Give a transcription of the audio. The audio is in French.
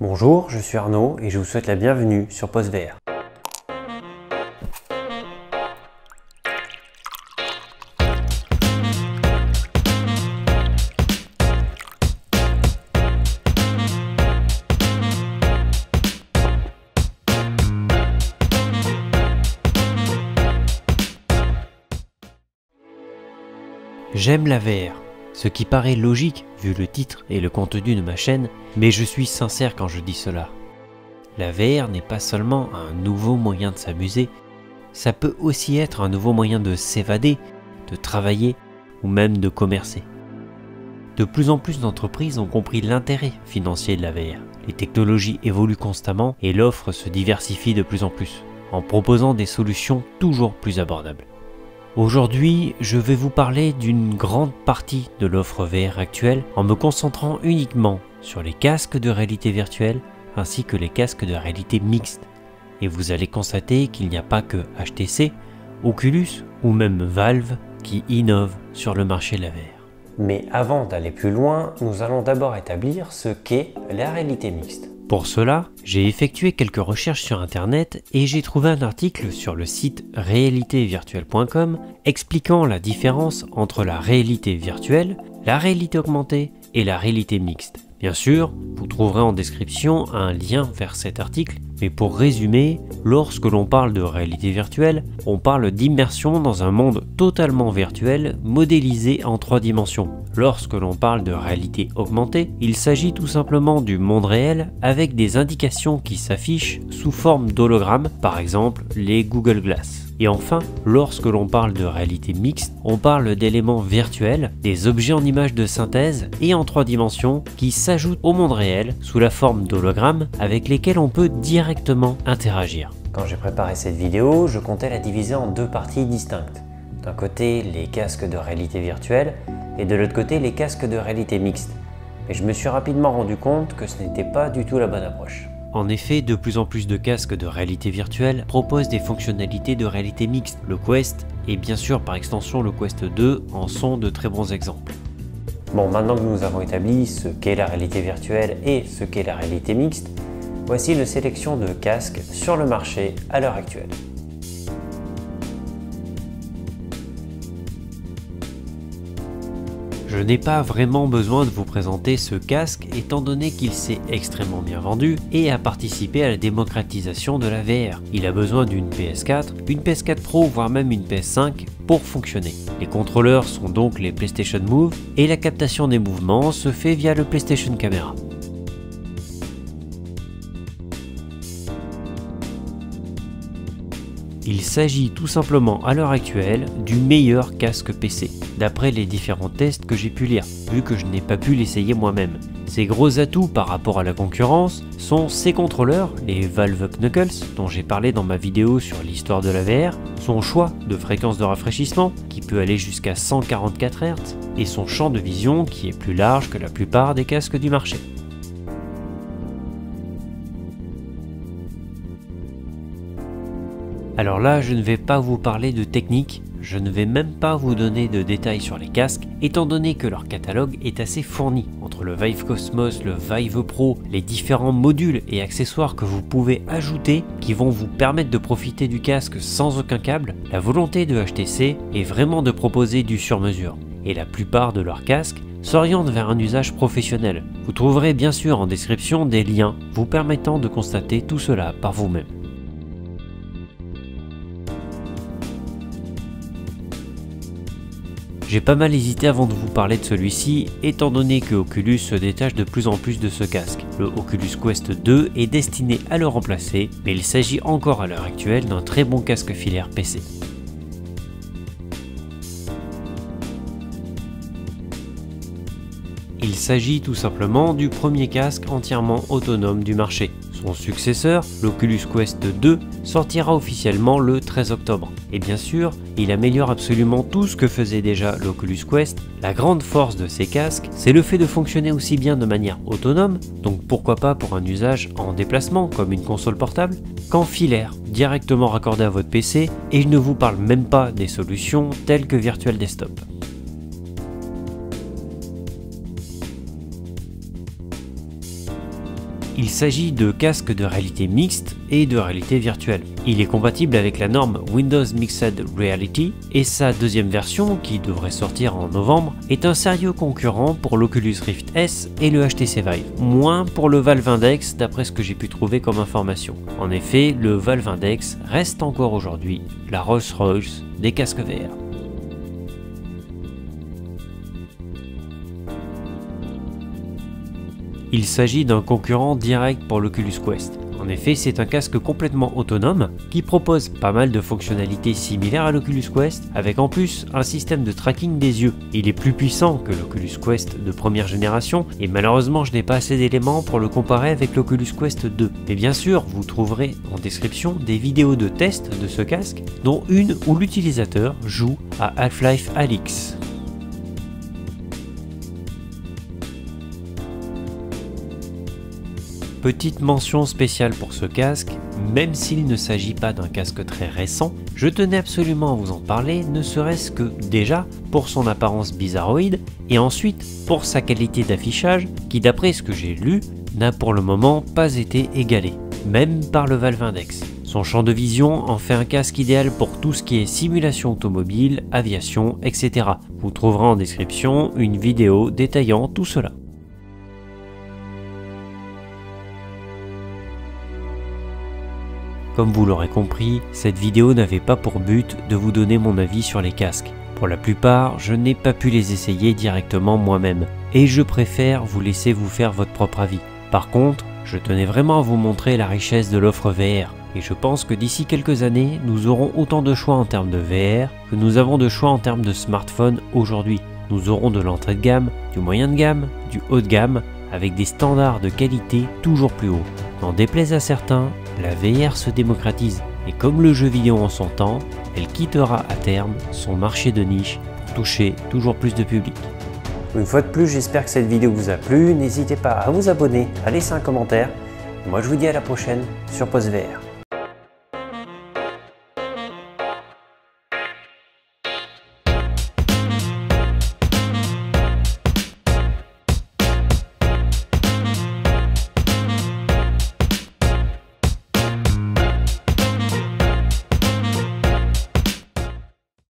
Bonjour, je suis Arnaud et je vous souhaite la bienvenue sur PostVR. J'aime la VR, ce qui paraît logique vu le titre et le contenu de ma chaîne, mais je suis sincère quand je dis cela. La VR n'est pas seulement un nouveau moyen de s'amuser, ça peut aussi être un nouveau moyen de s'évader, de travailler ou même de commercer. De plus en plus d'entreprises ont compris l'intérêt financier de la VR. Les technologies évoluent constamment et l'offre se diversifie de plus en plus, en proposant des solutions toujours plus abordables. Aujourd'hui, je vais vous parler d'une grande partie de l'offre VR actuelle en me concentrant uniquement sur les casques de réalité virtuelle ainsi que les casques de réalité mixte. Et vous allez constater qu'il n'y a pas que HTC, Oculus ou même Valve qui innovent sur le marché de la VR. Mais avant d'aller plus loin, nous allons d'abord établir ce qu'est la réalité mixte. Pour cela, j'ai effectué quelques recherches sur internet et j'ai trouvé un article sur le site realitévirtuelle.com expliquant la différence entre la réalité virtuelle, la réalité augmentée et la réalité mixte. Bien sûr, vous trouverez en description un lien vers cet article, mais pour résumer, lorsque l'on parle de réalité virtuelle, on parle d'immersion dans un monde totalement virtuel modélisé en 3 dimensions. Lorsque l'on parle de réalité augmentée, il s'agit tout simplement du monde réel avec des indications qui s'affichent sous forme d'hologrammes, par exemple les Google Glass. Et enfin, lorsque l'on parle de réalité mixte, on parle d'éléments virtuels, des objets en images de synthèse et en 3 dimensions qui s'ajoutent au monde réel sous la forme d'hologrammes avec lesquels on peut directement interagir. Quand j'ai préparé cette vidéo, je comptais la diviser en 2 parties distinctes. D'un côté, les casques de réalité virtuelle et de l'autre côté, les casques de réalité mixte. Mais je me suis rapidement rendu compte que ce n'était pas du tout la bonne approche. En effet, de plus en plus de casques de réalité virtuelle proposent des fonctionnalités de réalité mixte. Le Quest et bien sûr par extension le Quest 2 en sont de très bons exemples. Bon, maintenant que nous avons établi ce qu'est la réalité virtuelle et ce qu'est la réalité mixte, voici une sélection de casques sur le marché à l'heure actuelle. Je n'ai pas vraiment besoin de vous présenter ce casque étant donné qu'il s'est extrêmement bien vendu et a participé à la démocratisation de la VR. Il a besoin d'une PS4, une PS4 Pro voire même une PS5 pour fonctionner. Les contrôleurs sont donc les PlayStation Move et la captation des mouvements se fait via le PlayStation Camera. Il s'agit tout simplement à l'heure actuelle du meilleur casque PC, d'après les différents tests que j'ai pu lire, vu que je n'ai pas pu l'essayer moi-même. Ses gros atouts par rapport à la concurrence sont ses contrôleurs, les Valve Knuckles, dont j'ai parlé dans ma vidéo sur l'histoire de la VR, son choix de fréquence de rafraîchissement, qui peut aller jusqu'à 144 Hz, et son champ de vision qui est plus large que la plupart des casques du marché. Alors là, je ne vais pas vous parler de technique, je ne vais même pas vous donner de détails sur les casques, étant donné que leur catalogue est assez fourni. Entre le Vive Cosmos, le Vive Pro, les différents modules et accessoires que vous pouvez ajouter qui vont vous permettre de profiter du casque sans aucun câble, la volonté de HTC est vraiment de proposer du sur-mesure. Et la plupart de leurs casques s'orientent vers un usage professionnel. Vous trouverez bien sûr en description des liens vous permettant de constater tout cela par vous-même. J'ai pas mal hésité avant de vous parler de celui-ci, étant donné que Oculus se détache de plus en plus de ce casque. Le Oculus Quest 2 est destiné à le remplacer, mais il s'agit encore à l'heure actuelle d'un très bon casque filaire PC. Il s'agit tout simplement du premier casque entièrement autonome du marché. Son successeur, l'Oculus Quest 2, sortira officiellement le 13 octobre. Et bien sûr, il améliore absolument tout ce que faisait déjà l'Oculus Quest. La grande force de ces casques, c'est le fait de fonctionner aussi bien de manière autonome, donc pourquoi pas pour un usage en déplacement comme une console portable, qu'en filaire, directement raccordé à votre PC, et je ne vous parle même pas des solutions telles que Virtual Desktop. Il s'agit de casques de réalité mixte et de réalité virtuelle. Il est compatible avec la norme Windows Mixed Reality et sa deuxième version, qui devrait sortir en novembre, est un sérieux concurrent pour l'Oculus Rift S et le HTC Vive. Moins pour le Valve Index d'après ce que j'ai pu trouver comme information. En effet, le Valve Index reste encore aujourd'hui la Rolls-Royce des casques VR. Il s'agit d'un concurrent direct pour l'Oculus Quest. En effet, c'est un casque complètement autonome qui propose pas mal de fonctionnalités similaires à l'Oculus Quest, avec en plus un système de tracking des yeux. Il est plus puissant que l'Oculus Quest de première génération et malheureusement je n'ai pas assez d'éléments pour le comparer avec l'Oculus Quest 2. Mais bien sûr, vous trouverez en description des vidéos de test de ce casque, dont une où l'utilisateur joue à Half-Life Alyx. Petite mention spéciale pour ce casque, même s'il ne s'agit pas d'un casque très récent, je tenais absolument à vous en parler, ne serait-ce que déjà pour son apparence bizarroïde et ensuite pour sa qualité d'affichage qui, d'après ce que j'ai lu, n'a pour le moment pas été égalée, même par le Valve Index. Son champ de vision en fait un casque idéal pour tout ce qui est simulation automobile, aviation, etc. Vous trouverez en description une vidéo détaillant tout cela. Comme vous l'aurez compris, cette vidéo n'avait pas pour but de vous donner mon avis sur les casques. Pour la plupart, je n'ai pas pu les essayer directement moi-même, et je préfère vous laisser vous faire votre propre avis. Par contre, je tenais vraiment à vous montrer la richesse de l'offre VR, et je pense que d'ici quelques années, nous aurons autant de choix en termes de VR que nous avons de choix en termes de smartphones aujourd'hui. Nous aurons de l'entrée de gamme, du moyen de gamme, du haut de gamme, avec des standards de qualité toujours plus hauts. N'en déplaise à certains, la VR se démocratise et comme le jeu vidéo en son temps, elle quittera à terme son marché de niche pour toucher toujours plus de public. Une fois de plus, j'espère que cette vidéo vous a plu. N'hésitez pas à vous abonner, à laisser un commentaire. Moi je vous dis à la prochaine sur PostVR.